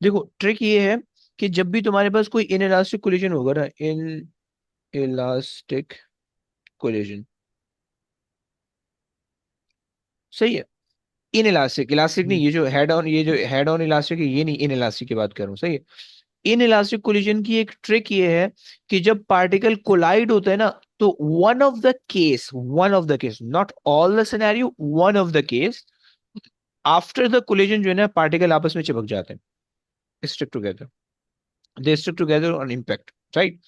देखो ट्रिक ये है कि जब भी तुम्हारे पास कोई इन इलास्टिक कोलिजन होगा ना, इन इलास्टिक कोलिजन, सही है। इन इलास्टिक, इलास्टिक नहीं, हम्म, ये जो हेड ऑन, ये जो हेड ऑन इलास्टिक है ये नहीं, इन इलास्टिक की बात कर रहा हूँ, सही है। इन इलास्टिक कोलिजन की एक ट्रिक ये है कि जब पार्टिकल कोलाइड होता है ना, तो one of the case not all the scenario, one of the case, after the collision जो है ना पार्टिकल आपस में चिपक जाते हैं, stick together, they stick together on impact, right.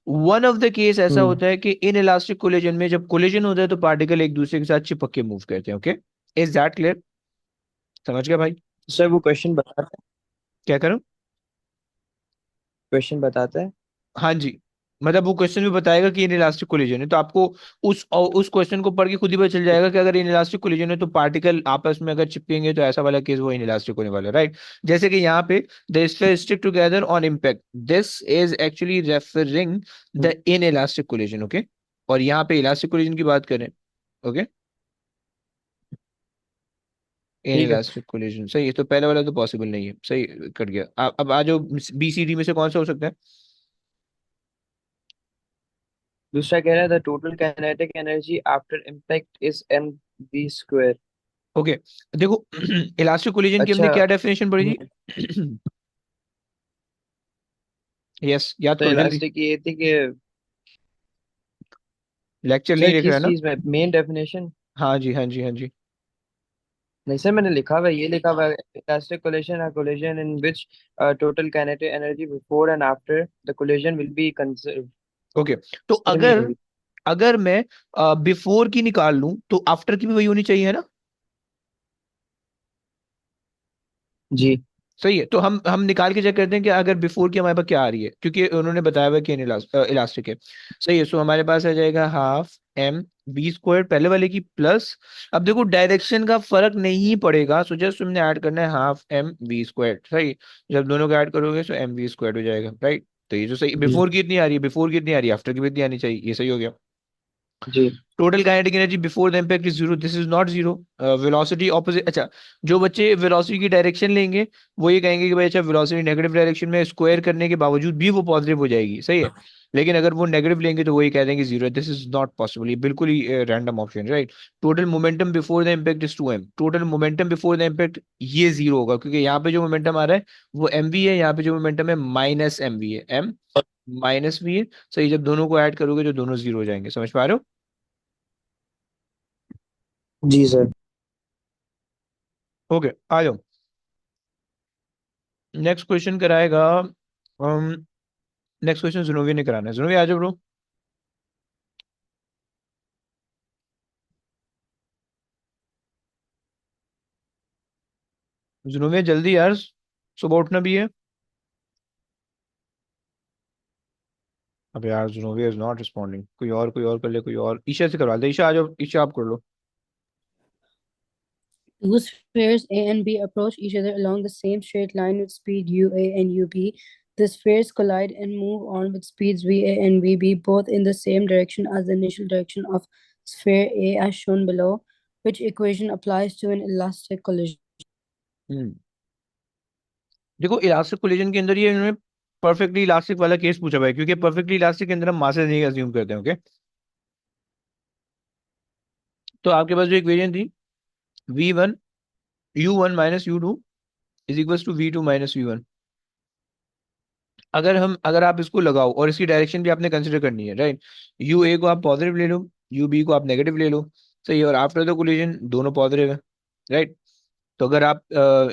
One of the case ऐसा हम्म। होता है कि इन इलास्टिक कोलिजन में जब कोलिजन होता है तो पार्टिकल एक दूसरे के साथ चिपक के मूव करते हैं, ओके। Is that clear? समझ गया भाई? सर वो क्वेश्चन बताते हैं, क्या करूं? क्वेश्चन बताते हैं। हाँ जी, मतलब वो क्वेश्चन भी बताएगा कि इन इलास्टिक कोलिजन है, तो आपको उस क्वेश्चन को पढ़ के खुद ही पता चल जाएगा कि अगर इन इलास्टिक कोलिजन है तो पार्टिकल आपस में अगर चिपकेंगे तो ऐसा वाला केस वो इन इलास्टिक होने वाला है, राइट। जैसे कि यहाँ पे the sphere stick together on impact, this is actually referring the in elastic collision, okay. और यहाँ पे इलास्टिक कोलिजन की बात करें, ओके, इन ठीक है। इलास्टिक कोलिजन, सही है। तो पहले वाला तो पॉसिबल नहीं है, सही, कट गया। अब आ जाओ, बी सी डी में से कौन सा हो सकता है? दूसरा कह रहा है the total kinetic energy after impact is M B square. Okay, देखो इलास्टिक कोलिजन की हमने अच्छा। क्या डेफिनेशन पढ़ी हम्म, थी? यस, याद तो करो जल्दी। इलास्टिक ये थी कि लेक्चर सर नहीं लिख रहा है किस ना? चीज में मेन डेफिनेशन। हाँ जी, हाँ जी, हाँ जी। नहीं सर मैंने लिखा हुआ है, ये लिखा हुआ है इलास्टिक कोलिजन है collision in which total kinetic energy before and after the collision will be conserve. Okay, तो सेम ही अगर है। अगर मैं बिफोर की निकाल लूं तो आफ्टर की भी वही होनी चाहिए, है ना? जी। सही है, तो हम निकाल के चेक करते हैं कि अगर बिफोर की हमारे पास क्या आ रही है, क्योंकि उन्होंने बताया हुआ है कि इलास्टिक है। सही है, सो हमारे पास आ जाएगा हाफ एम बी स्क्वायर पहले वाले की प्लस, अब देखो डायरेक्शन का फर्क नहीं पड़ेगा, सो जस्ट तुमने ऐड करना है हाफ एम बी स्क्वायर, सही। जब दोनों को ऐड करोगे तो एम बी स्क्वायर हो जाएगा, राइट। तो ये जो सही, जी। बिफोर की इतनी आ रही है, बिफोर की इतनी आ रही है, आफ्टर की भी इतनी आनी चाहिए, ये सही हो गया। जी। Total kinetic energy before the impact is zero, this is not zero. Velocity opposite, अच्छा, जो बच्चे वेलोसिटी की डायरेक्शन लेंगे वो ये कहेंगे कि भाई अच्छा वेलोसिटी नेगेटिव डायरेक्शन में स्क्वायर करने के बावजूद भी वो पॉजिटिव हो जाएगी, सही है। लेकिन अगर वो नेगेटिव लेंगे तो वो ये कह देंगे zero, this is not possible, ये बिल्कुल ही random option, right. Total momentum before the impact is two M, total momentum before the impact ये जीरो होगा, क्योंकि यहाँ पे जो मोमेंटम आ रहा है वो एम वी है, यहाँ पे जो मोमेंटम है माइनस एम वी है, एम माइनस वी है। सही, जब दोनों को ऐड करोगे तो दोनों जीरो हो जाएंगे, समझ पा रहे हो? जी सर। ओके, आ जाओ। नेक्स्ट क्वेश्चन कराएगा, नेक्स्ट क्वेश्चन जुनोवी ने कराना है, जुनोवी आ जाओ ब्रो। जुनोवी जल्दी यार, सुबह उठना भी है। अब यार जुनोवी इज नॉट रिस्पॉन्डिंग, कोई और कर ले, कोई और, ईशा से करवा दे, ईशा आ जाओ, ईशा आप कर लो। Two spheres A and B approach each other along the same straight line with speed UA and UB. The spheres collide and move on with speeds VA and VB, both in the same direction as the initial direction of sphere A as shown below. Which equation applies to an elastic collision? हम्म, देखो elastic collision के अंदर ये इन्होंने perfectly elastic वाला case पूछा हुआ है, क्योंकि परफेक्टली इलास्टिक के अंदर हम मासेस नहीं अज्यूम करते हैं, ओके। तो आपके पास जो इक्वेशन थी, V1 U1 minus U2 is equal to V2 minus V1, अगर आप इसको लगाओ और इसकी डायरेक्शन भी आपने कंसिडर करनी है, राइट। यू ए को आप पॉजिटिव ले लो, यू बी को आप नेगेटिव ले लो, सही है, और आफ्टर द कोलिजन दोनों पॉजिटिव है, राइट। तो अगर आप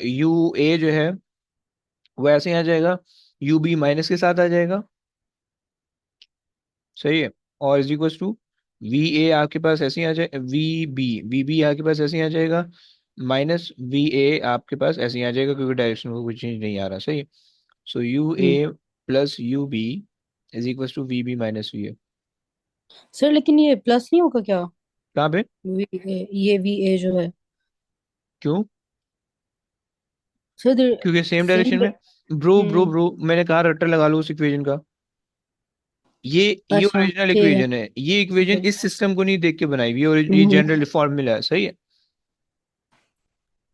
यू ए जो है वो ऐसे ही आ जाएगा, यू बी माइनस के साथ आ जाएगा, सही है। और is equal to V A आपके पास ऐसे ही आ जाए, वी बी आपके पास ऐसे ही आ जाएगा, माइनस वी ए आपके पास ऐसे ही आ जाएगा, क्योंकि डायरेक्शन में कोई चेंज नहीं आ रहा, सही है। So U hmm, A plus U B is equal to V B minus V A. Sir लेकिन ये प्लस नहीं होगा क्या? कहाँ पे? वी ए, ये वी ए जो है क्यों? सर क्योंकि सेम सेम। डायरेक्शन में। ब्रो ब्रो हम्म। ब्रो, मैंने कहा रट्टा लगा लो उस इक्वेशन का। ये अच्छा ओरिजिनल ठीक है। इक्वेशन है, ये ठीक इक्वेशन है। इस सिस्टम को नहीं देख के बनाई हुई है, और ये हम्म। जनरल फॉर्मूला है, सही है।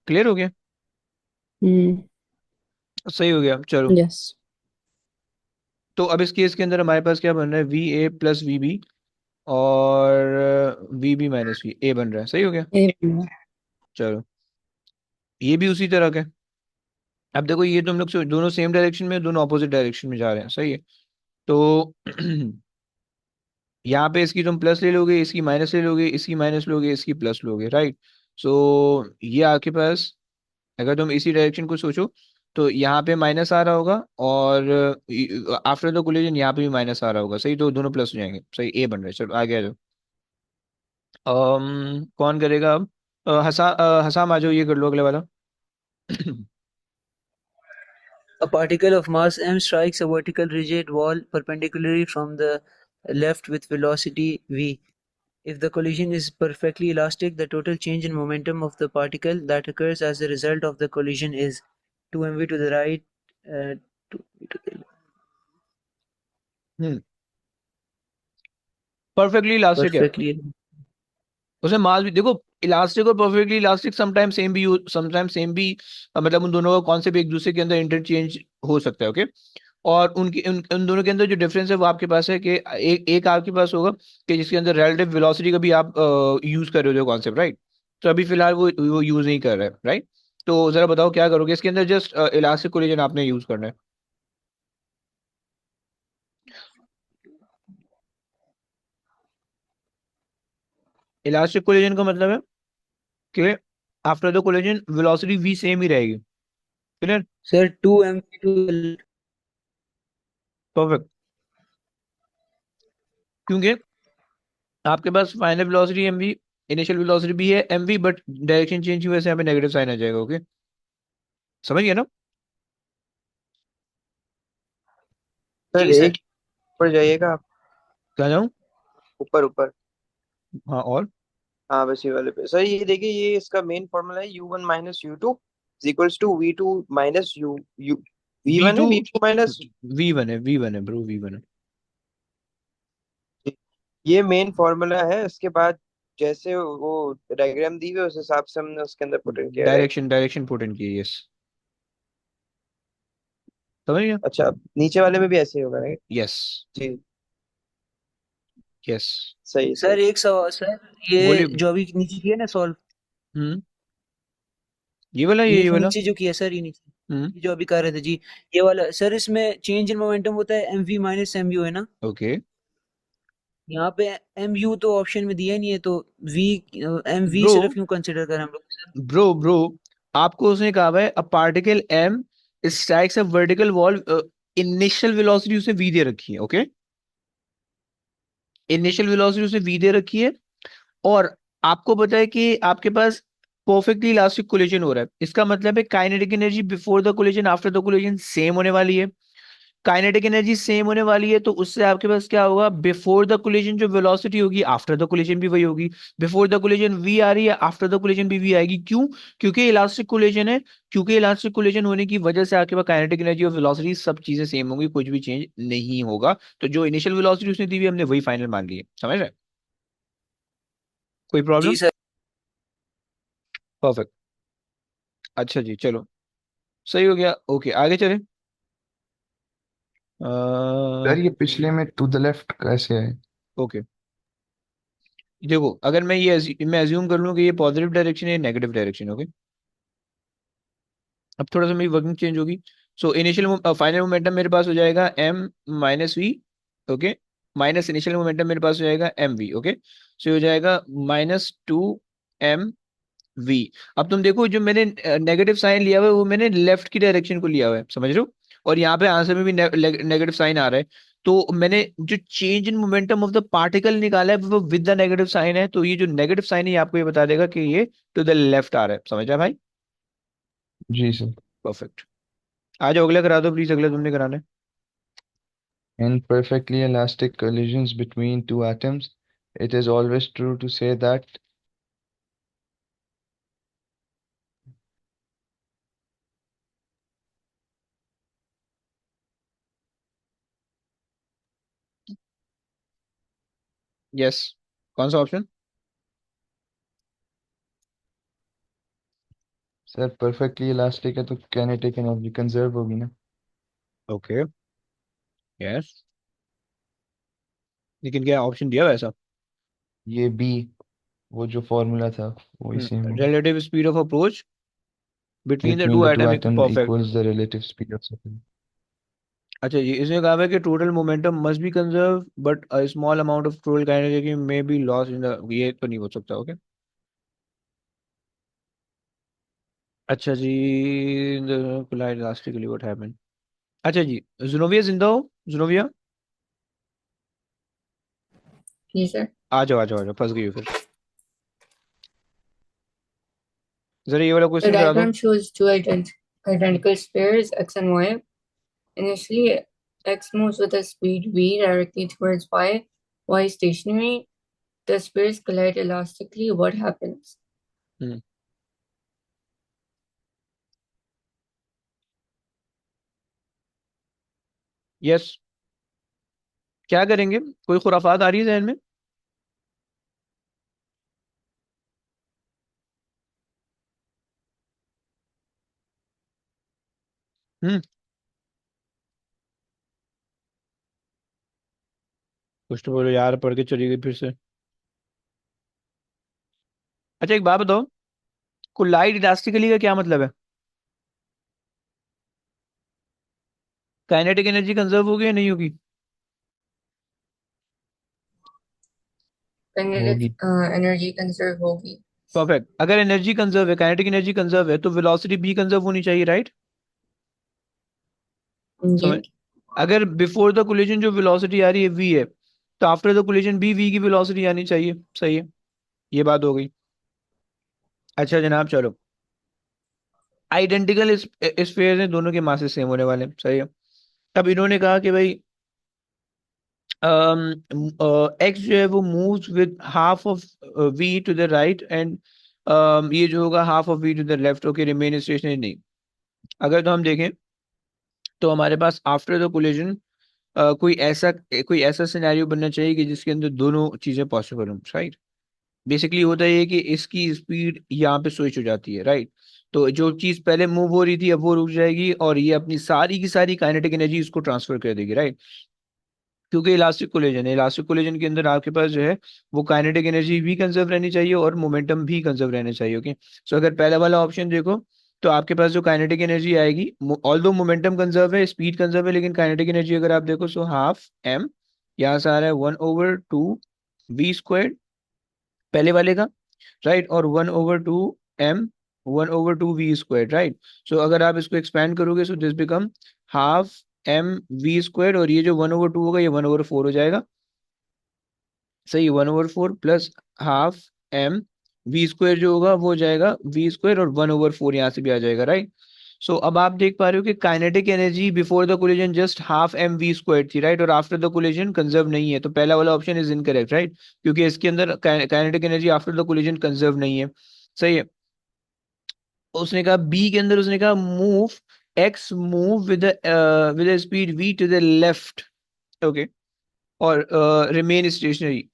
क्लियर हो गया? हम्म। सही हो गया, चलो। Yes. तो अब इस केस के अंदर हमारे पास क्या बन रहा है, V A plus V B और V B minus V A बन रहा है, सही हो गया। A1. चलो, ये भी उसी तरह का है। अब देखो ये तो हम लोग दोनों सेम डायरेक्शन में, दोनों अपोजिट डायरेक्शन में जा रहे हैं, सही है। तो यहाँ पे इसकी तुम प्लस ले लोगे, इसकी माइनस ले लोगे, इसकी माइनस लोगे, इसकी प्लस लोगे, राइट। सो ये आपके पास, अगर तुम इसी डायरेक्शन को सोचो, तो यहाँ पे माइनस आ रहा होगा, और आफ्टर द कोलिजन यहाँ पे भी माइनस आ रहा होगा, सही। तो दोनों प्लस हो जाएंगे, सही, ए बन रहा है। चलो आगे आ जाओ। कौन करेगा अब? हसाम आ जाओ, ये कर लो अगले वाला। A particle of mass m strikes a vertical rigid wall perpendicularly from the left with velocity v. If the collision is perfectly elastic, the total change in momentum of the particle that occurs as a result of the collision is 2mv to the right, 2v to the hmm perfectly elastic है। perfectly. उसमें मास भी देखो, elastic और perfectly elastic sometime same भी, sometime same भी, मतलब उन दोनों का कॉन्सेप्ट एक दूसरे के अंदर इंटरचेंज हो सकता है, ओके। और उन दोनों के अंदर जो डिफरेंस है वो आपके पास है कि एक आपके पास होगा कि जिसके अंदर रिलेटिव वेलोसिटी का भी आप यूज कर रहे हो कॉन्सेप्ट, राइट। तो अभी फिलहाल वो यूज नहीं कर रहा है, राइट। तो जरा बताओ क्या करोगे इसके अंदर, जस्ट इलास्टिक कोलिजन आपने यूज करना है। इलास्टिक कोलिजन का मतलब है कि after the collision velocity V same ही रहेगी, clear. Sir, 2mv to the perfect. क्योंकि आपके पास final velocity M V, initial velocity भी है M V, but direction change की वजह से यहाँ पे नेगेटिव साइन आ जाएगा, ओके। समझ गया ना? सर जी सर. एक ऊपर जाइएगा आप, क्या जाऊँ? ऊपर ऊपर। हाँ, और हाँ बस ये वाले पे सर, ये देखिए, ये इसका मेन फॉर्मूला है U1 minus U2 equals to V2 minus U U V V1 to है V2 माइनस। वी वन है ब्रो, वी वन है। ये मेन फॉर्मूला है। इसके बाद जैसे वो डायग्राम दी हुई है उस हिसाब से हमने उसके अंदर पुट इन किया, राइट। डायरेक्शन पुट इन की, यस। समझ गया? अच्छा, नीचे वाले में भी ऐसे ही होगा, राइट। यस। जी, यस। सही सर सही। एक सवाल सर, ये बोलिए। जो अभी नीचे किया ना सॉल्व, हम्म ये वाला, ये ये जो वाला। नीचे जो किया सर, ये नीचे हम्म ये जो अभी कर रहे थे जी, ये वाला सर, इसमें चेंज इन मोमेंटम होता है M V minus M U, है ना? ओके। यहाँ पे एम यू तो ऑप्शन में दिया नहीं है, तो वी, एम वी ब्रो सिर्फ क्यों कंसिडर करें हम लोग सर? ब्रो आपको उसने कहा हुआ है a particle M strikes a vertical wall, initial velocity उसे वी दे रखी है, ओके। इनिशियल वेलोसिटी उसे वी दे रखी है, और आपको पता है कि आपके पास परफेक्टली इलास्टिक कोलिजन हो रहा है। इसका मतलब है kinetic energy before the collision after the collision same होने वाली है। काइनेटिक एनर्जी सेम होने वाली है, तो उससे आपके पास क्या होगा, बिफोर द कोलिजन जो वेलोसिटी होगी आफ्टर द कोलिजन भी वही होगी। बिफोर द कोलिजन वी आ रही है, आफ्टर द कोलिजन भी वी आएगी, क्यों? क्योंकि इलास्टिक कोलिजन है। क्योंकि इलास्टिक कोलिजन होने की वजह से आपके पास काइनेटिक एनर्जी और वेलोसिटी सब चीजें सेम होंगी, कुछ भी चेंज नहीं होगा। तो जो इनिशियल वेलोसिटी उसने दी हुई है, हमने वही फाइनल मान ली है, समझ रहे हैं? कोई जी प्रॉब्लम? सर. परफेक्ट। अच्छा जी, चलो, सही हो गया, ओके, आगे चले। सर ये पिछले में टू द लेफ्ट कैसे है? ओके, देखो अगर मैं अज्यूम कर लूँ कि ये पॉजिटिव डायरेक्शन है, नेगेटिव डायरेक्शन, ओके। अब थोड़ा सा मेरी वर्किंग चेंज होगी। सो इनिशियल फाइनल मोमेंटम मेरे पास हो जाएगा M minus V, okay. Minus initial momentum मेरे पास हो जाएगा एम वी, ओके। सो हो जाएगा -2 वी। अब तुम देखो, जो मैंने नेगेटिव साइन लिया हुआ है वो मैंने लेफ्ट की डायरेक्शन को लिया हुआ है, समझ रहे हो। और यहाँ पे आंसर में भी नेगेटिव साइन आ रहा है। तो मैंने जो change in momentum of the particle निकाला है वो विद द नेगेटिव साइन है, तो ये जो नेगेटिव साइन है ये आपको ये बता देगा कि ये टू द लेफ्ट आ रहा है, समझ रहा भाई? जी सर। परफेक्ट। आ जाओ, अगला करा दो प्लीज, अगला तुमने कराना है। In perfectly elastic collisions between two atoms, it is always true to say that yes. कौन सा ऑप्शन? सर परफेक्टली इलास्टिक है तो काइनेटिक एनर्जी कंजर्व होगी ना। ओके, यस, लेकिन क्या ऑप्शन दिया वैसा? ये बी, वो जो फॉर्मूला था वही सेम होगा। Relative speed of approach between the Between two the two atom, atoms perfect. equals the relative speed of separation. अच्छा जी, इसने कहा है कि total momentum must be conserve but a small amount of total kinetic may be loss in the, ये तो नहीं हो सकता। ओके, अच्छा जी, कोलाइड इलास्टिकली व्हाट हैपेंड। अच्छा जी, ज़ुनोविया जिंदा हो? ज़ुनोविया, Yes, sir. आ जाओ आ जाओ आ जाओ, फंस गई हो फिर। जरा ये वाला The क्वेश्चन करा दो। diagram shows two identical spheres, x and y. Initially, x moves with a speed v directly towards y. Y is stationary. The spheres collide elastically. What happens? Hmm, yes, क्या करेंगे? कोई खुराफात आ रही है जहन में? हम्म, कुछ तो बोलो यार, पढ़ के चली गई फिर से। अच्छा एक बात बताओ, कोलाइड इलास्टिकली का क्या मतलब है? काइनेटिक एनर्जी कंजर्व होगी या नहीं होगी? Kinetic होगी। energy conserve होगी. परफेक्ट, अगर एनर्जी कंजर्व है, काइनेटिक एनर्जी कंजर्व है, तो वेलोसिटी भी कंजर्व होनी चाहिए, राइट? समझ, जी. अगर बिफोर द कोलिजन जो वेलोसिटी आ रही है वी है, तो आफ्टर द कोलिजन भी वी की वेलोसिटी आनी चाहिए। सही है, ये बात हो गई। अच्छा जनाब, चलो, आइडेंटिकल इस फेयर है, दोनों के मासेस सेम होने वाले हैं। सही है। अब इन्होंने कहा कि भाई एक्स जो है वो moves with half of V to the right and ये जो होगा half of V to the left. Okay, remain stationary नहीं। अगर तो हम देखें तो हमारे पास आफ्टर द कोलिजन कोई ऐसा सिनेरियो बनना चाहिए कि जिसके अंदर दोनों चीजें पॉसिबल हों, राइट? बेसिकली होता है ये कि इसकी स्पीड यहाँ पे स्विच हो जाती है, राइट? तो जो चीज पहले मूव हो रही थी अब वो रुक जाएगी और ये अपनी सारी की सारी काइनेटिक एनर्जी इसको ट्रांसफर कर देगी, राइट? क्योंकि इलास्टिक कोलिजन है, इलास्टिक कोलिजन के अंदर आपके पास जो है वो काइनेटिक एनर्जी भी कंजर्व रहनी चाहिए और मोमेंटम भी कंजर्व रहना चाहिए। ओके, सो अगर पहला वाला ऑप्शन देखो तो आपके पास जो काइनेटिक एनर्जी आएगी, ऑल दो मोमेंटम कंजर्व है, स्पीड कंजर्व है, लेकिन काइनेटिक एनर्जी अगर आप देखो सो हाफ एम, यहाँ से आ रहा है 1/2 v स्क्वायर पहले वाले का, राइट? और 1/2 m, 1/2 v स्क्वायर, राइट? सो अगर आप इसको एक्सपैंड करोगे so this become ½ m v square, और ये जो 1/2 होगा ये 1/4 हो जाएगा। सही, 1/4 प्लस ½ m v स्क्वायर जो होगा वो हो जाएगा v स्क्वायर, और 1/4 यहाँ से भी आ जाएगा, राइट? सो अब आप देख पा रहे हो कि kinetic energy before the collision just ½ m v square थी, राइट? और आफ्टर द कोलिजन कंजर्व नहीं है, तो पहला वाला ऑप्शन इज इनकरेक्ट, राइट? क्योंकि इसके अंदर kinetic energy after the collision conserve नहीं है। सही है। उसने कहा बी के अंदर, उसने कहा move X move with speed V to the left. Okay, और रिमेन स्टेशनरी।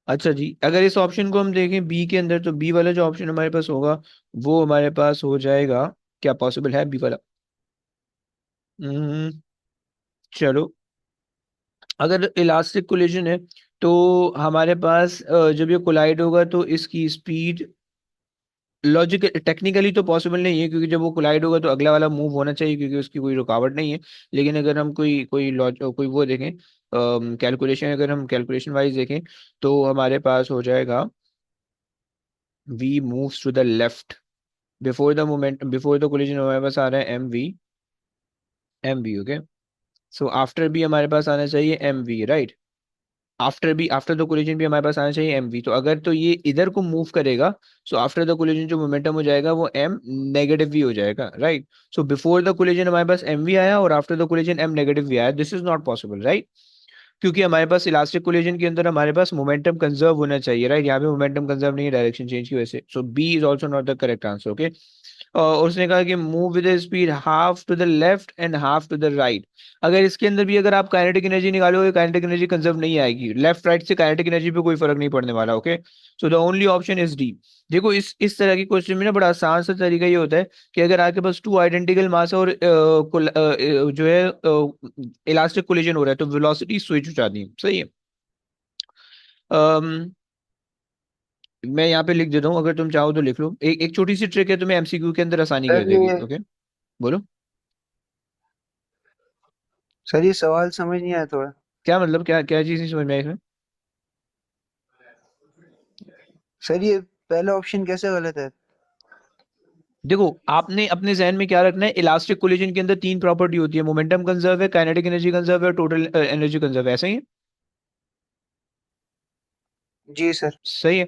अच्छा जी, अगर इस ऑप्शन को हम देखें बी के अंदर, तो बी वाला जो ऑप्शन हमारे पास होगा वो हमारे पास हो जाएगा, क्या पॉसिबल है बी वाला? हम्म, चलो, अगर इलास्टिक कोलिजन है तो हमारे पास जब ये कोलाइड होगा तो इसकी स्पीड लॉजिकल टेक्निकली तो पॉसिबल नहीं है, क्योंकि जब वो कोलाइड होगा तो अगला वाला मूव होना चाहिए क्योंकि उसकी कोई रुकावट नहीं है। लेकिन अगर हम कोई वो देखें, कैलकुलेशन, अगर हम कैलकुलेशन वाइज देखें तो हमारे पास हो जाएगा v moves to the left before the collision हमारे पास आ रहा है M V, okay? So after भी हमारे पास आना चाहिए M V, right? After the collision भी हमारे पास आना चाहिए एम वी। तो अगर तो ये इधर को मूव करेगा, सो आफ्टर द कोलिजन जो मोमेंटम हो जाएगा वो एम नेगेटिव वी हो जाएगा, right? So before the collision हमारे पास एम वी आया और after the collision M negative V आया, this is not possible, right? क्योंकि हमारे पास इलास्टिक कोलिजन के अंदर हमारे पास मोमेंटम कंजर्व होना चाहिए, राइट? यहाँ पे मोमेंटम कंजर्व नहीं है डायरेक्शन चेंज की वजह से, so B is also not the correct answer. Okay, और उसने कहा कि move with speed half to the left and half to the right. अगर इसके अंदर भी अगर आप काइनेटिक एनर्जी निकालोगे, काइनेटिक एनर्जी कंजर्व नहीं आएगी, लेफ्ट राइट से काइनेटिक एनर्जी पे कोई फर्क नहीं पड़ने वाला। Okay, so the only option is D. देखो इस तरह की क्वेश्चन में ना बड़ा आसान सा तरीका ये होता है कि अगर आपके पास टू आइडेंटिकल मास और जो है इलास्टिक कोलिजन हो रहा है तो वेलोसिटी स्विच हो जाती है। सही है। अम, मैं यहाँ पे लिख देता हूँ, अगर तुम चाहो तो लिख लो। एक एक छोटी सी ट्रिक है, तुम्हें एमसीक्यू के अंदर आसानी कर सर देगी। ये ओके, बोलो। सर ये सवाल समझ नहीं आया थोड़ा। क्या मतलब, क्या क्या चीज नहीं समझ में आई इसमें? सर ये पहला ऑप्शन कैसे गलत है? देखो आपने अपने जहन में क्या रखना है, इलास्टिक कोलिजन के अंदर तीन प्रॉपर्टी होती है, मोमेंटम कंजर्व है, काइनेटिक एनर्जी कंजर्व है, टोटल एनर्जी कंजर्व है। ऐसा ही है? जी सर। सही है।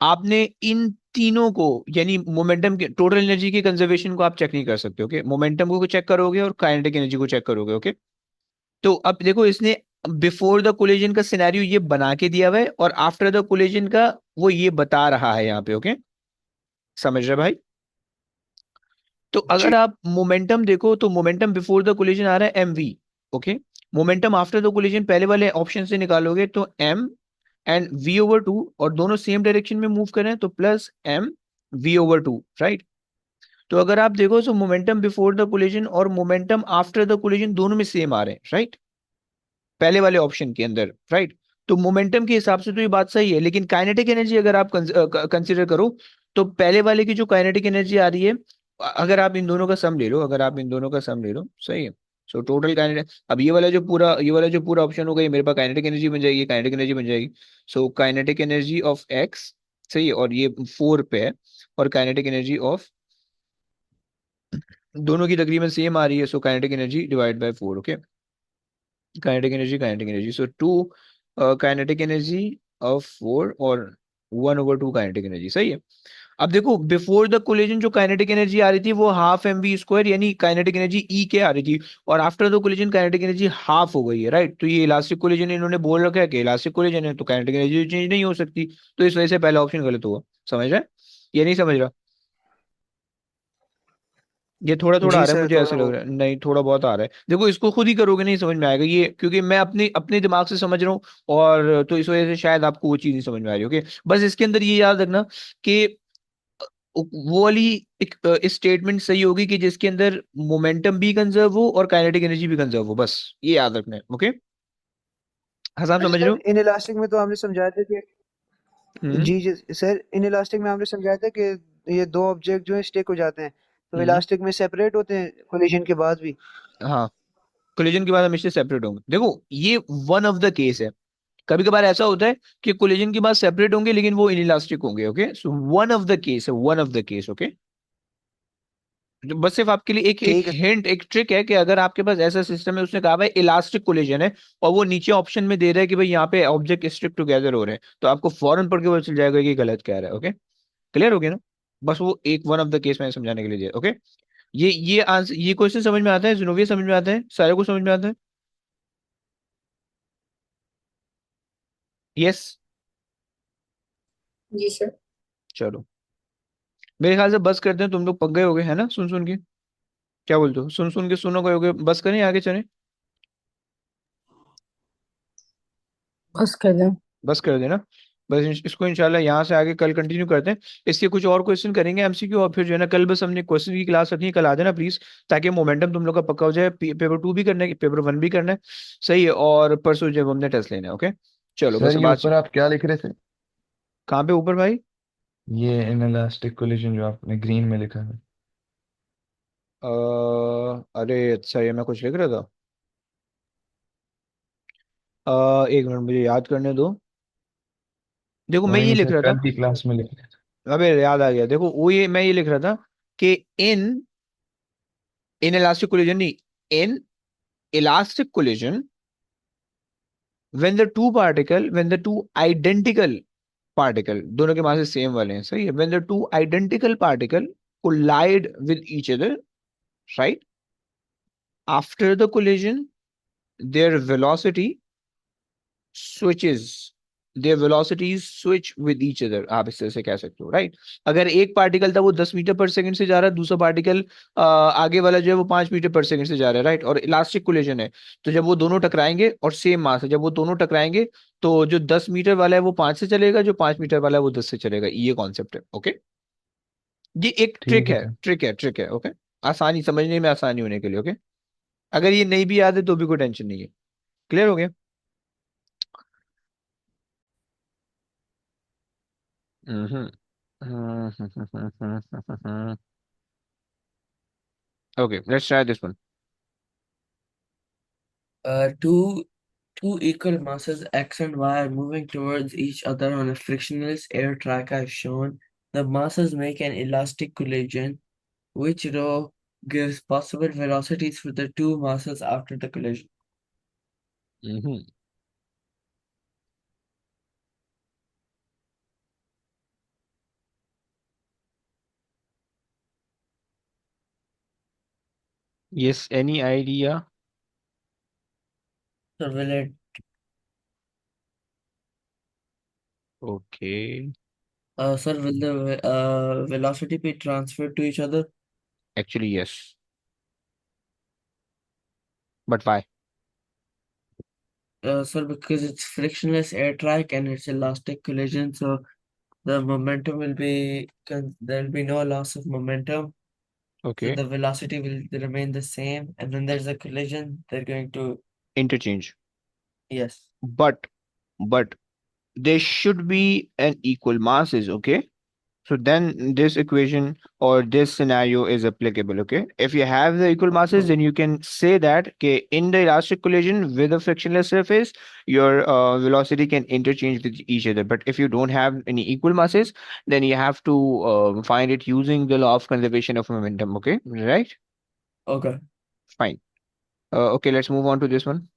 आपने इन तीनों को, यानी मोमेंटम के टोटल एनर्जी की कंजर्वेशन को आप चेक नहीं कर सकते। ओके, मोमेंटम को चेक करोगे और काइनेटिक एनर्जी को चेक करोगे। ओके, तो अब देखो इसने बिफोर द कोलिजन का सिनेरियो ये बना के दिया हुआ है और आफ्टर द कोलिजन का वो ये बता रहा है यहाँ पे। ओके, समझ रहे भाई? तो जी अगर आप मोमेंटम देखो तो मोमेंटम बिफोर द कोलिजन आ रहा है mv। Okay, momentum after the collision पहले वाले ऑप्शन से निकालोगे तो m and v over two, और दोनों सेम डायरेक्शन में मूव करें तो plus m v over two, right? तो अगर आप देखो तो मोमेंटम बिफोर द कोलिजन और मोमेंटम आफ्टर द कोलिजन दोनों में सेम आ रहे हैं, राइट? पहले वाले ऑप्शन के अंदर, राइट? तो मोमेंटम के हिसाब से तो ये बात सही है, लेकिन काइनेटिक एनर्जी अगर आप कंसिडर करो तो पहले वाले की जो काइनेटिक एनर्जी आ रही है, अगर आप इन दोनों का सम ले लो, अगर आप इन दोनों का सम ले लो, सही है। सो टोटल काइनेटिक, अब ये वाला जो पूरा ऑप्शन होगा ये मेरे पास काइनेटिक एनर्जी बन जाएगी, काइनेटिक एनर्जी बन जाएगी। So kinetic energy of x, सही है, और ये 4 पे है, और काइनेटिक एनर्जी ऑफ दोनों की तकरीबन सेम आ रही है, so kinetic energy divide by 4। Okay, kinetic energy so 2 kinetic energy of 4 और 1/2 काइनेटिक एनर्जी। सही है। अब देखो बिफोर द कोलिजन जो काइनेटिक एनर्जी आ रही थी वो हाफ एम वी स्क्वायर, यानी काइनेटिक एनर्जी ई के आ रही थी, और after the collision kinetic energy half हो गई है, राइट? तो ये इलास्टिक कोलिजन इन्होंने बोल रखा है कि इलास्टिक कोलिजन है तो काइनेटिक एनर्जी चेंज नहीं हो सकती, तो इस वजह से पहला ऑप्शन गलत हुआ। समझ रहा है? ये नहीं समझ रहा? ये थोड़ा थोड़ा आ जी रहा है, सर मुझे थोड़ा ऐसे लग बहुत। रहा है। नहीं, थोड़ा बहुत आ रहा है। देखो इसको खुद ही करोगे नहीं समझ में आएगा ये, क्योंकि मैं अपने अपने दिमाग से समझ रहा हूँ, और तो इस वजह से शायद आपको वो चीज नहीं समझ में आ रही। ओके, बस इसके अंदर ये याद रखना कि वो वाली एक स्टेटमेंट सही होगी कि जिसके अंदर मोमेंटम भी कंजर्व हो और काइनेटिक एनर्जी भी कंजर्व हो, बस ये याद रखना है। ओके, हसाम अच्छा समझ रहे सर हो? इन इलास्टिक में तो हमने समझाया था कि हम्म। जी जी सर इन इलास्टिक में हमने समझाया था कि ये दो ऑब्जेक्ट जो है स्टिक हो जाते हैं, तो हम्म। इलास्टिक में सेपरेट होते हैं कोलिजन के बाद भी। हाँ, कोलिजन के बाद हमेशा सेपरेट होंगे। देखो ये वन ऑफ द केस है, कभी कभार ऐसा होता है कि कोलिजन के बाद सेपरेट होंगे लेकिन वो इनइलास्टिक होंगे। Okay, so one of the case है, one of the case. Okay, तो बस सिर्फ आपके लिए एक एक ठीक है। हिंट, एक ट्रिक है कि अगर आपके पास ऐसा सिस्टम है, उसने कहा भाई इलास्टिक कोलिजन है, और वो नीचे ऑप्शन में दे रहा है कि भाई यहाँ पे ऑब्जेक्ट स्ट्रिक टुगेदर हो रहे हैं, तो आपको फौरन पढ़ के पता चल जाएगा कि गलत कह रहा है। ओके, क्लियर हो गया ना? बस वो एक वन ऑफ द केस मैंने समझाने के लिए दिया। ओके, ये आंसर, ये क्वेश्चन समझ में आता है, जिनोविया समझ में आता है, सारे को समझ में आता है? यस। जी सर। चलो, मेरे ख्याल से बस करते हैं, तुम लोग पक गए होगे है ना सुन सुन के? क्या बोलते हो, सुन सुन के सुनो गए होगे, बस करें आगे चलें? बस कर दें। बस कर देना। बस इसको इंशाल्लाह यहाँ से आगे कल कंटिन्यू करते हैं। इसके कुछ और क्वेश्चन करेंगे एमसीक्यू, और फिर जो है ना कल बस हमने क्वेश्चन की क्लास रखनी है, कल आ जाना प्लीज, ताकि मोमेंटम तुम लोग का पक्का हो जाए। पेपर 2 भी करना है, पेपर 1 भी करना है, सही है, और परसों जब हमने टेस्ट लेना है। ओके, चलो बस सर ये बात। ऊपर आप क्या लिख रहे थे? कहाँ पे ऊपर भाई? ये इनइलास्टिक कोलिजन जो आपने ग्रीन में लिखा है। अरे अच्छा, ये मैं कुछ लिख रहा था। एक मिनट मुझे याद करने दो। देखो मैं कोई ये नहीं लिख सर, रहा था, कल की क्लास में लिख लेते। अबे याद आ गया, देखो वो ये मैं ये लिख रहा था कि इन इन इलास्टिक कोलिजन नहीं, in elastic collision when the two identical particle, दोनों के मास सेम वाले हैं, सही है, when the two identical particle collide with each other, right? After the collision their velocity switches, their velocities switch with each other, आप इस तरह से कह सकते हो, राइट? अगर एक पार्टिकल था वो 10 मीटर पर सेकंड से जा रहा है, दूसरा पार्टिकल आगे वाला जो है वो 5 मीटर पर सेकंड से जा रहा है, राइट? और इलास्टिक कोलिजन है, तो जब वो दोनों टकराएंगे और सेम मास है, जब वो दोनों टकराएंगे तो जो 10 मीटर वाला है वो 5 से चलेगा, जो 5 मीटर वाला है वो 10 से चलेगा। ये कॉन्सेप्ट है, ओके? ये एक ठीक है सर। ट्रिक है, ओके? आसानी समझने में आसानी होने के लिए, ओके? अगर ये नहीं भी याद है तो भी कोई टेंशन नहीं है। क्लियर हो गया? हम्म Okay, let's try this one. Two equal masses x and y are moving towards each other on a frictionless air track as shown. The masses make an elastic collision, which rho gives possible velocities for the two masses after the collision. hmm Yes, any idea? So will it, Okay, sir, will the velocity be transferred to each other? actually yes, but why? Sir, because it's frictionless air track and it's elastic collision, so the momentum will be, there will be no loss of momentum. So Okay, the velocity will remain the same, and when there's a collision, they're going to, interchange, yes. but but there should be an equal masses, okay? So then this equation or this scenario is applicable, okay? If you have the equal masses, then you can say that, okay, in the elastic collision with a frictionless surface, your velocity can interchange with each other. But if you don't have any equal masses, then you have to find it using the law of conservation of momentum, okay? Right? Okay. Fine. Okay, let's move on to this one.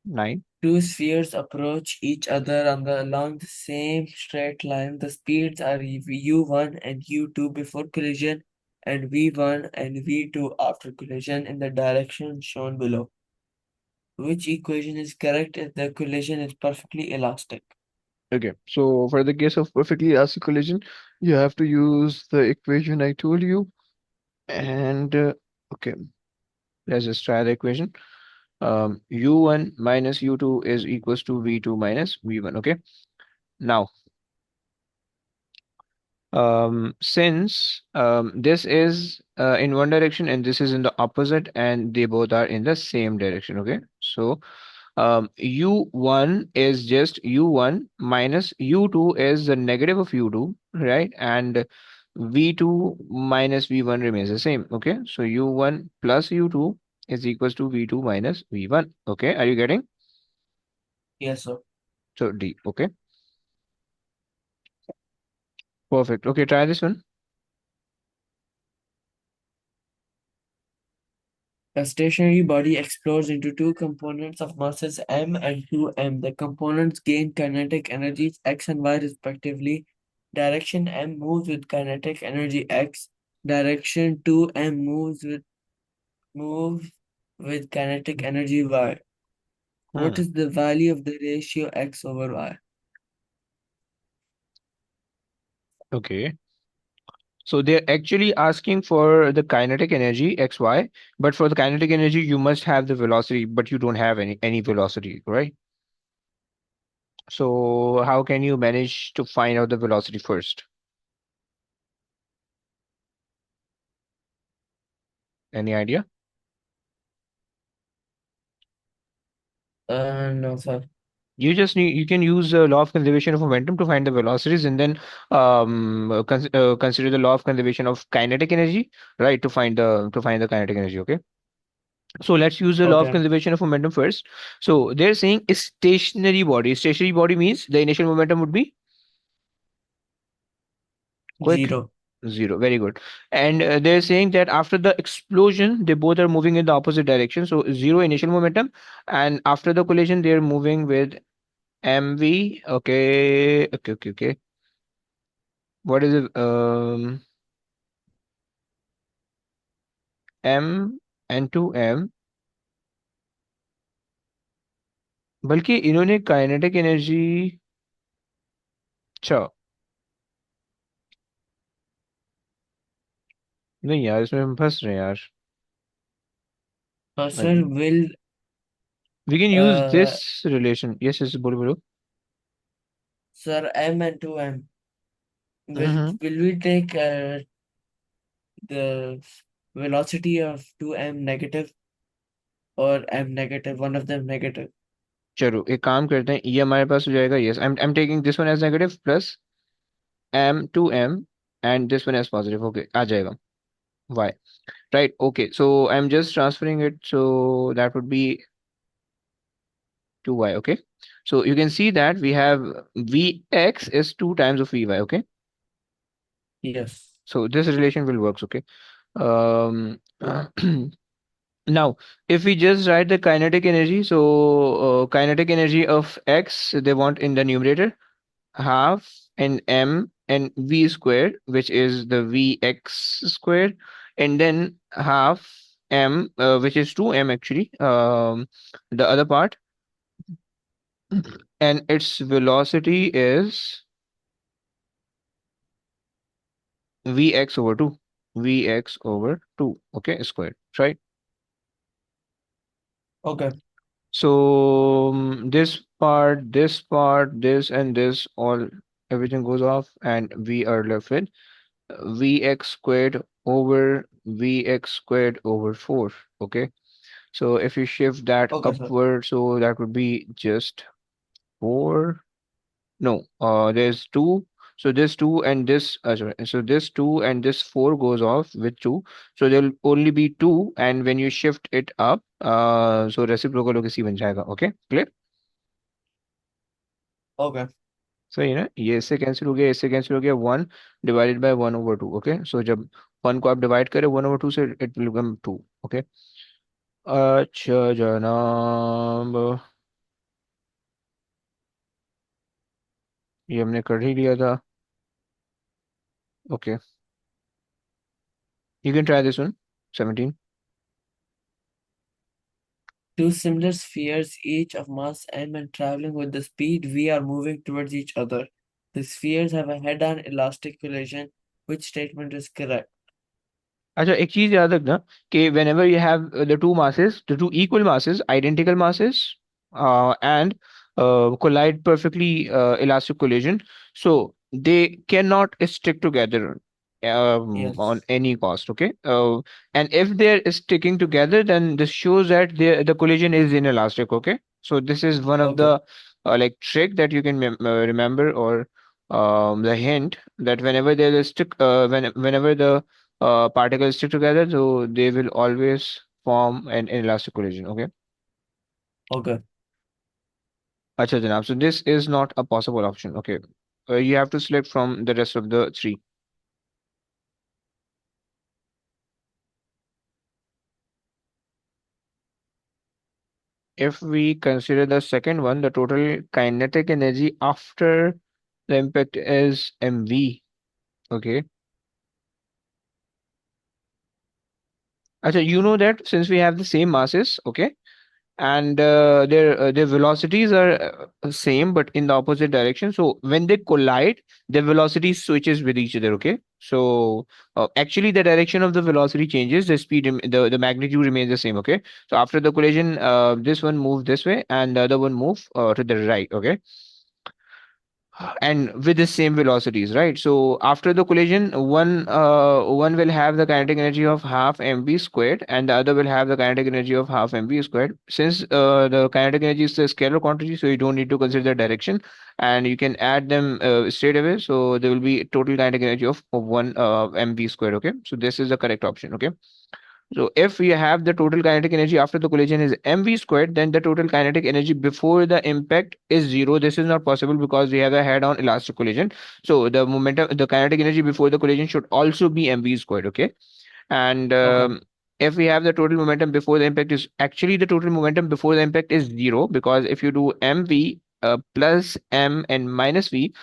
9. Two spheres approach each other along the same straight line. The speeds are u1 and u2 before collision, and v1 and v2 after collision in the direction shown below. Which equation is correct if the collision is perfectly elastic? Okay, so for the case of perfectly elastic collision, you have to use the equation I told you. And okay, let's just try the equation. U1 minus U2 is equals to V2 minus V1. Okay. Now, since this is in one direction and this is in the opposite, and they both are in the same direction. Okay. So U1 is just U1 minus U2 is the negative of U2, right? And V2 minus V1 remains the same. Okay. So U1 plus U2 is equals to V2 minus V1. Okay. Are you getting? Yes, sir. So D. Okay. Perfect. Okay. Try this one. A stationary body explodes into two components of masses m and 2m. The components gain kinetic energies x and y respectively. Direction m moves with kinetic energy x. Direction 2m moves with kinetic energy y. What Hmm. is the value of the ratio x over y? Okay. So they're actually asking for the kinetic energy xy, but for the kinetic energy you must have the velocity, but you don't have any velocity, right? So how can you manage to find out the velocity first? Any idea? No, sir. You can use the law of conservation of momentum to find the velocities, and then consider the law of conservation of kinetic energy, right, to find the kinetic energy. Okay. So let's use the law of Okay. conservation of momentum first. So they're saying a stationary body. Stationary body means the initial momentum would be quick. Zero. Zero. Very good. And they're saying that after the explosion, they both are moving in the opposite direction. So zero initial momentum, and after the collision, they're moving with MV. Okay. Okay. Okay. Okay. What is it? M and 2M. बल्कि इन्होंने kinetic energy अच्छा, नहीं यार, इसमें हम फंस रहे हैं यार. Sir, will We can use uh this relation. Yes, yes, बोलो बोलो. sir m and 2m, will Mm-hmm. will we take the velocity of 2m negative or m negative, one of them negative? चलो एक काम करते हैं, ये हमारे पास हो जाएगा. Yes, I am taking this one as negative plus m2m and this one as positive. Okay, आ जाएगा. Y. Right. Okay. So I'm just transferring it. So that would be 2y. Okay. So you can see that we have Vx is 2 times of Vy. Okay. Yes. So this relation will work. Okay. Um, now, if we just write the kinetic energy, so kinetic energy of X they want in the numerator, half and m and v squared, which is the vx squared, and then half m, which is 2m actually, the other part, and its velocity is vx over 2, vx over 2, okay, squared, right? Okay. So this part, this and this, all everything goes off, and we are left with vx squared over vx squared over 4. Okay, so if you shift that Okay, sir. upward, so that would be just 4. No, there's 2. So this 2 and this, sorry, so this 2 and this 4 goes off with 2. So there'll only be 2, and when you shift it up, so reciprocal होके c बन जाएगा. Okay, clear? Okay. So ये इससे cancel हो गया, इससे cancel हो गया. 1 डिवाइडेड बाय 1/2. ओके, सो जब 1 को आप डिवाइड करें 1/2 से, इट विल बिकम 2. ओके. अच्छा जनाब, ये हमने कर ही लिया था. Okay, you can try this one. 17. Two similar spheres, each of mass m and traveling with the speed v, are moving towards each other. The spheres have a head-on elastic collision. Which statement is correct? अच्छा, एक चीज याद रखना कि whenever you have the two equal masses, identical masses, and collide perfectly, elastic collision, so they cannot stick together on Yes. any cost. Okay, and if they're sticking together, then this shows that the collision is inelastic. Okay, so this is one of Okay. the like trick that you can remember, or the hint that whenever there is whenever the particles stick together, so they will always form an inelastic collision. Okay. Okay. Acha Janab. So this is not a possible option. Okay. You have to select from the rest of the three. If we consider the second one, the total kinetic energy after the impact is mv. Okay. Acha, you know that since we have the same masses, okay, and their velocities are same but in the opposite direction, so when they collide their velocity switches with each other. Okay, so actually the direction of the velocity changes, the the magnitude remains the same. Okay, so after the collision, this one moves this way and the other one move to the right. Okay, and with the same velocities, right? So after the collision, one will have the kinetic energy of half mv squared, and the other will have the kinetic energy of half mv squared. Since the kinetic energy is a scalar quantity, so you don't need to consider the direction, and you can add them straight away. So there will be total kinetic energy of 1 mv squared. Okay, so this is the correct option. Okay, so if we have the total kinetic energy after the collision is mv squared, then the total kinetic energy before the impact is 0. This is not possible because we have a head-on elastic collision. So the kinetic energy before the collision should also be mv squared. Okay, and Okay. if we have the total momentum before the impact is actually the total momentum before the impact is 0, because if you do mv plus m and minus v,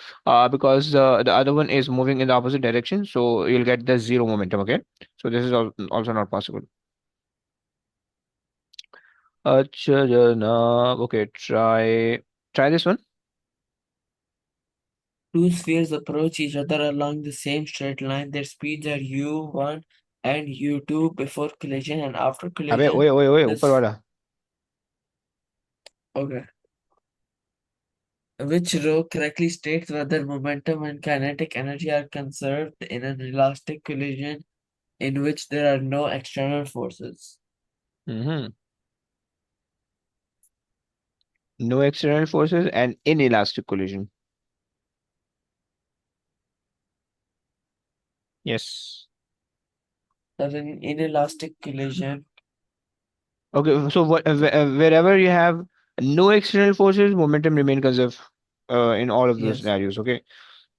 because the other one is moving in the opposite direction, so you'll get the 0 momentum. Okay, so this is also not possible. अच्छा जनाब, okay, try this one. Two spheres approach each other along the same straight line. Their speeds are u1 and u2 before collision and after अबे collision. ओए ओए ओए ऊपर This वाला. okay. Which row correctly states whether momentum and kinetic energy are conserved in an elastic collision in which there are no external forces? Mm-hmm. No external forces and inelastic collision. Yes. That in inelastic collision, Okay, so wherever you have no external forces, momentum remain conserved in all of those yes, scenarios, okay?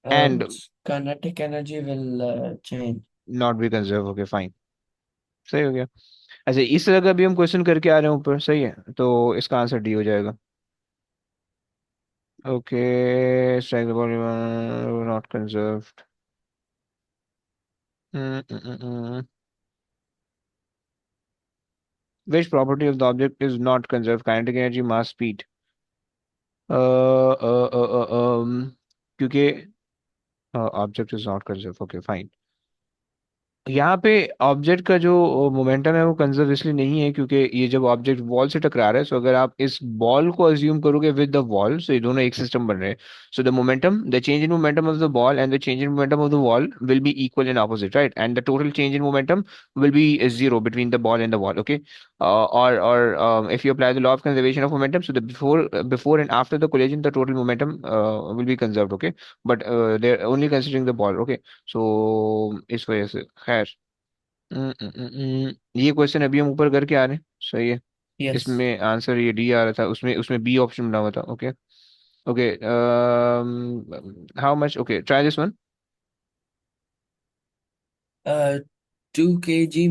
And kinetic energy will change. not be conserved, okay, fine. सही हो गया. अच्छा, इस तरह का भी हम question करके आ रहे हैं ऊपर, सही है, तो इसका आंसर डी हो जाएगा. Okay, strike the ball not conserved. Which property of the object is not conserved? Kinetic energy, mass, speed. क्योंकि object is not conserve, okay fine. यहाँ पे ऑब्जेक्ट का जो मोमेंटम है वो कंजर्व इसलिए नहीं है क्योंकि ये जब ऑब्जेक्ट वॉल से टकरा रहा है, सो अगर आप इस बॉल को अज्यूम करोगे विद द वॉल, सो ये दोनों एक सिस्टम बन रहे हैं. So the momentum, the change in momentum of the ball and the change in momentum of the wall will be equal in opposite, right, and the total change in momentum will be zero between the ball and the wall, okay. Or if you apply the law of conservation of momentum, so the before and after the collision the total momentum will be conserved, okay. But they're only considering the ball, okay. So इस वजह से खैर. ये question अभी हम ऊपर करके आ रहे हैं, सही है. Yes. इसमें आंसर ये डी आ रहा था, उसमें उसमें बी ऑप्शन बना हुआ था, okay. Okay, how much, okay, try this one. Uh, 2 kg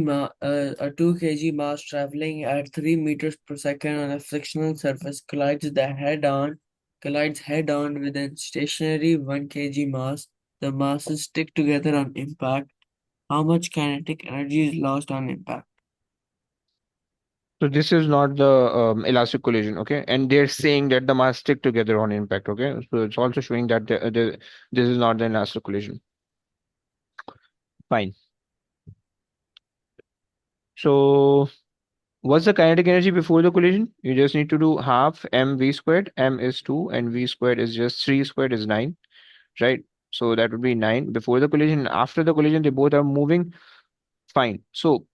mass traveling at 3 meters per second on a frictional surface collides head on with a stationary 1 kg mass. The masses stick together on impact. How much kinetic energy is lost on impact? So this is not the elastic collision, okay, and they're saying that the mass stick together on impact, okay, so it's also showing that this is not the elastic collision. Fine. So what's the kinetic energy before the collision? You just need to do half mv squared. M is 2 and v squared is just 3 squared is 9, right? So that would be 9 before the collision. After the collision, they both are moving. Fine. So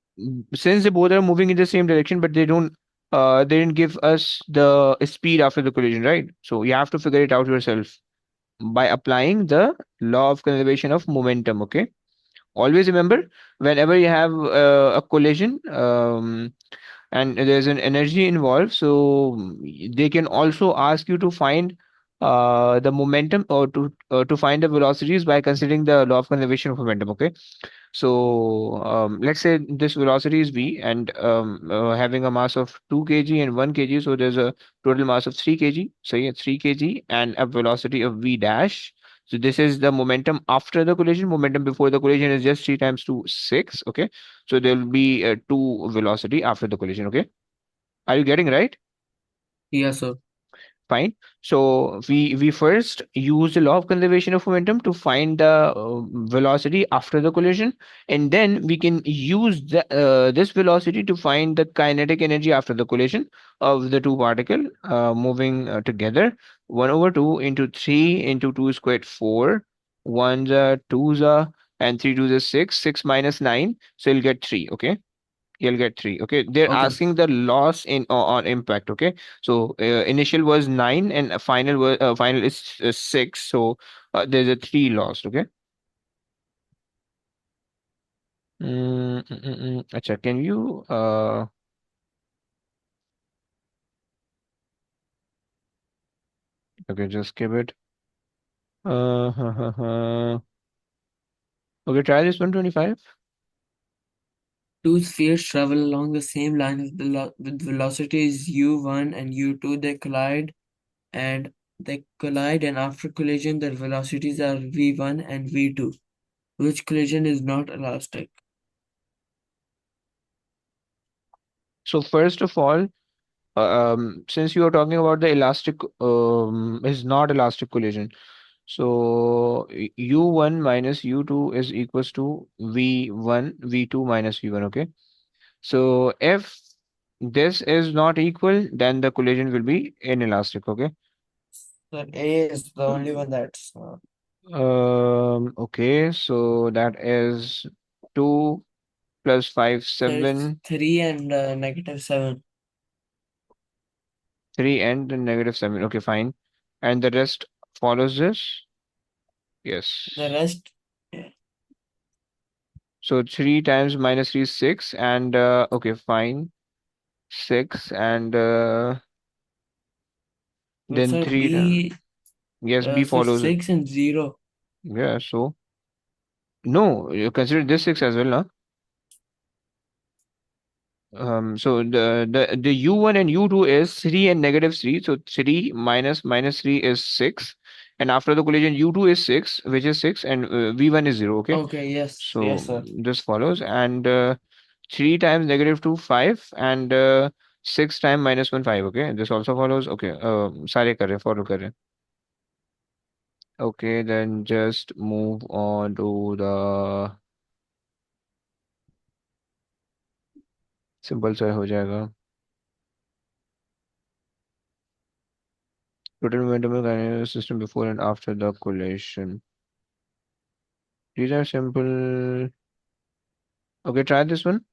since they both are moving in the same direction, but they didn't give us the speed after the collision, right? So you have to figure it out yourself by applying the law of conservation of momentum, okay? Always remember, whenever you have a collision, and there's an energy involved, so they can also ask you to find the momentum, or to find the velocities by considering the law of conservation of momentum, okay. So let's say this velocity is v, and having a mass of 2 kg and 1 kg, so there's a total mass of 3 kg. So yeah, 3 kg and a velocity of v dash. So this is the momentum after the collision. Momentum before the collision is just 3 times 2, 6. Okay. So there will be two velocity after the collision. Okay. Are you getting right? Yes, sir. Fine. So we first use the law of conservation of momentum to find the velocity after the collision, and then we can use this velocity to find the kinetic energy after the collision of the two particle moving together. 1/2 into 3 into 2 squared 4. 1's a 2's a, and 3 2's a 6. 6 minus 9. So you'll get 3. Okay, you'll get 3. Okay, they're Okay. asking the loss in on impact. Okay, so initial was 9 and final is 6, so there's a 3 lost. Okay. Acha, can you okay, just give it okay, try this 125. Two spheres travel along the same line with velocities u1 and u2. They collide, and after collision, their velocities are v1 and v2. Which collision is not elastic? So first of all, since you are talking about the elastic is not elastic collision, So u1 minus u2 is equals to v1 v2 minus v1. Okay. So if this is not equal, then the collision will be inelastic. Okay. So A is the only one that's Okay, so that is 2 plus 5, so it's 7, 3 and -7. 3 and then negative 7. Okay, fine. And the rest follows this? The Yes. rest, yeah. So 3 times minus 3 is 6 and okay, fine. 6 and But then sir, 3. Yes, B sir, follows it. 6 and 0. Yeah, so no, you consider this 6 as well, no? So the U1 and U2 is 3 and negative 3. So 3 minus minus 3 is 6. And after the collision, U2 is 6, which is 6, and V1 is 0. Okay. Okay, yes, So yes, sir. this follows. And 3 times negative 2, 5. And 6 times minus 1, 5. Okay. This also follows. Okay. सारे कर रहे हैं, follow कर रहे हैं. Okay. Then just move on to the simple सा हो जाएगा. Total momentum of the system before and after the collision. These are simple. Okay, try this one.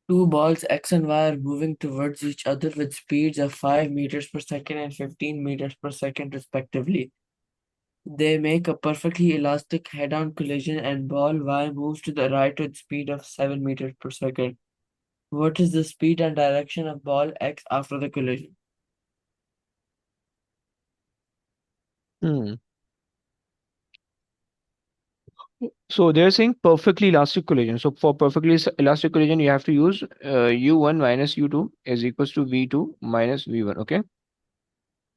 Two balls X and Y are moving towards each other with speeds of 5 meters per second and 15 meters per second respectively. They make a perfectly elastic head-on collision and ball Y moves to the right with speed of 7 meters per second. What is the speed and direction of ball X after the collision? Hmm. So they're saying perfectly elastic collision. So for perfectly elastic collision, you have to use U1 minus U2 is equals to V2 minus V1. Okay.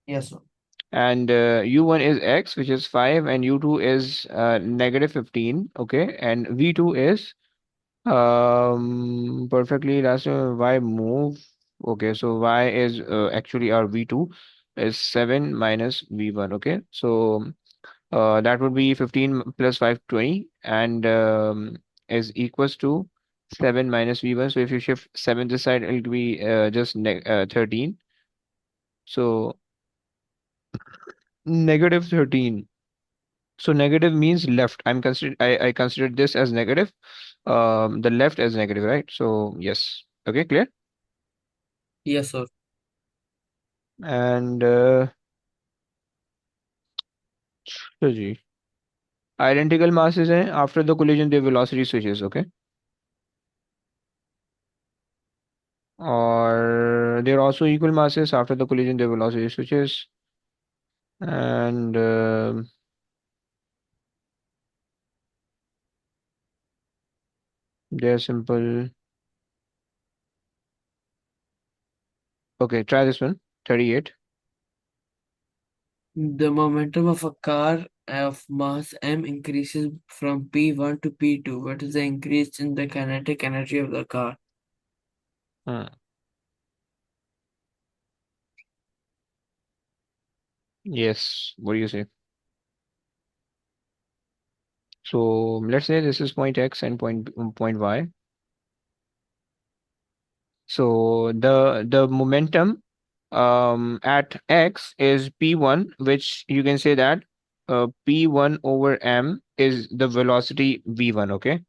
Yes, sir. And U1 is X, which is 5, and U2 is negative 15. Okay. And V2 is perfectly elastic. Y move. Okay. So Y is actually our V2 is 7 minus V1. Okay. So that would be 15 plus 5, 20, and is equals to 7 minus V1. So if you shift 7 this side, it will be just 13. So negative 13. So negative means left. I considered this as negative. The left as negative, right? So yes. Okay, clear? Yes, sir. And so ji, identical masses हैं. After the collision, the velocity switches. Okay. Or they're also equal masses. After the collision, the velocity switches. And they're simple. Okay, try this one. 38. The momentum of a car of mass m increases from P1 to P2. What is the increase in the kinetic energy of the car? Hmm. Yes, what do you say? So let's say this is point X and point Y. So the momentum at X is P1, which you can say that P1 over M is the velocity V1. Okay.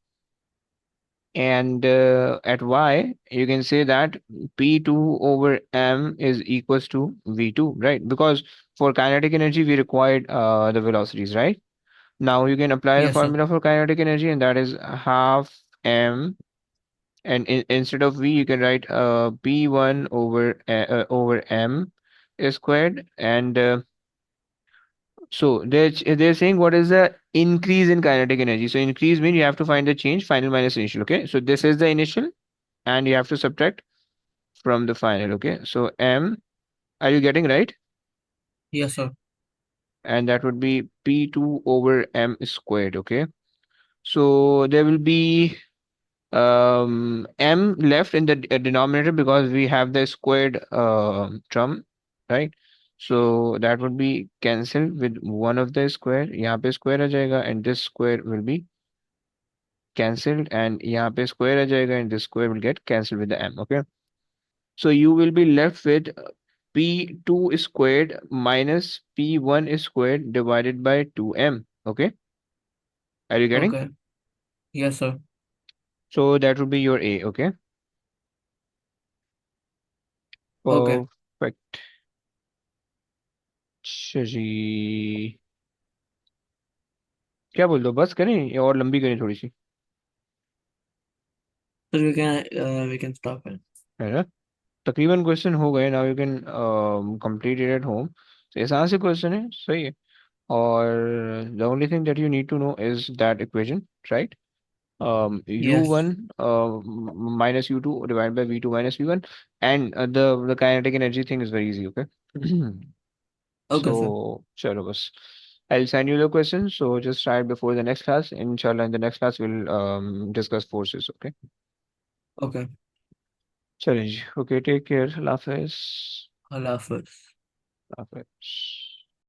And at y, you can say that P2 over m is equals to V2, right? Because for kinetic energy, we required the velocities, right? Now you can apply the Yes, sir. formula for kinetic energy, and that is half m. And instead of V, you can write P1 over m squared. And so they're saying what is the increase in kinetic energy. So increase means you have to find the change, final minus initial. Okay, so this is the initial and you have to subtract from the final. Okay, so m, are you getting right? Yes, sir. And that would be p2 over m squared. Okay, so there will be m left in the denominator because we have the squared term. right? So that would be cancelled with one of the square. यहाँ पे square आ जाएगा and this square will be cancelled, and यहाँ पे square आ जाएगा and this square will get cancelled with the m. Okay, so you will be left with p2 squared minus p1 squared divided by 2m. Okay, are you getting? Okay. Yes, sir. So that would be your a. Okay, Okay. perfect. अच्छा जी, क्या बोल दो, बस करें या और लंबी करें थोड़ी सी, So we can stop it. है ना? तकरीबन क्वेश्चन हो गए. Now you can complete it at home. तो आसान से क्वेश्चन है, सही है. और the only thing that you need to know is that equation, right? u1 Yes. minus u2 divided by v2 minus v1, and the kinetic energy thing is very easy. Okay. Okay, So sir. chalo bas, I'll send you the question, so just try it before the next class. Inshallah, in the next class we'll discuss forces. Okay, Okay. challenge. Okay, take care. Allah Hafiz. Allah Hafiz. Allah Hafiz.